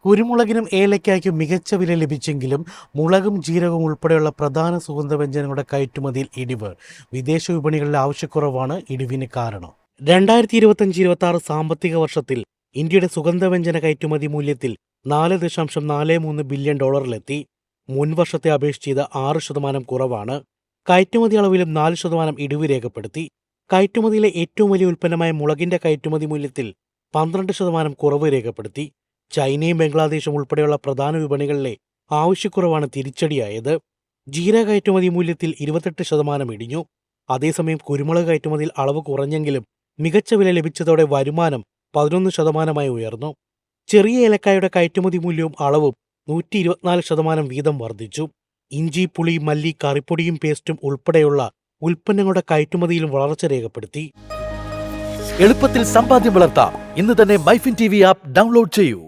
കുരുമുളകിനും ഏലയ്ക്കായ്ക്കും മികച്ച വില ലഭിച്ചെങ്കിലും മുളകും ജീരകവും ഉൾപ്പെടെയുള്ള പ്രധാന സുഗന്ധവ്യഞ്ജനങ്ങളുടെ കയറ്റുമതിയിൽ ഇടിവ്. വിദേശ വിപണികളിലെ ആവശ്യക്കുറവാണ് ഇടിവിന് കാരണം. 2025-26 സാമ്പത്തിക വർഷത്തിൽ ഇന്ത്യയുടെ സുഗന്ധവ്യഞ്ജന കയറ്റുമതി മൂല്യത്തിൽ $4.43 ബില്യൺ മുൻ വർഷത്തെ അപേക്ഷിച്ച് ഇത് 6% കുറവാണ്. കയറ്റുമതി അളവിലും 4% ഇടിവ് രേഖപ്പെടുത്തി. കയറ്റുമതിയിലെ ഏറ്റവും വലിയ ഉൽപ്പന്നമായ മുളകിന്റെ കയറ്റുമതി മൂല്യത്തിൽ 12% കുറവ് രേഖപ്പെടുത്തി. ചൈനയും ബംഗ്ലാദേശും ഉൾപ്പെടെയുള്ള പ്രധാന വിപണികളിലെ ആവശ്യക്കുറവാണ് തിരിച്ചടിയായത്. ജീരക കയറ്റുമതി മൂല്യത്തിൽ 28% ഇടിഞ്ഞു. അതേസമയം കുരുമുളക് കയറ്റുമതിയിൽ അളവ് കുറഞ്ഞെങ്കിലും മികച്ച വില ലഭിച്ചതോടെ വരുമാനം 11% ഉയർന്നു. ചെറിയ ഏലക്കായുടെ കയറ്റുമതി മൂല്യവും അളവും 124% വീതം വർദ്ധിച്ചു. ഇഞ്ചി, പുളി, മല്ലി, കറിപ്പൊടിയും പേസ്റ്റും ഉൾപ്പെടെയുള്ള ഉൽപ്പന്നങ്ങളുടെ കയറ്റുമതിയിലും വളർച്ച രേഖപ്പെടുത്തി. എളുപ്പത്തിൽ സമ്പാദ്യം വളർത്താം. ഇന്ന് തന്നെ മൈഫിൻ TV ആപ്പ് ഡൗൺലോഡ് ചെയ്യൂ.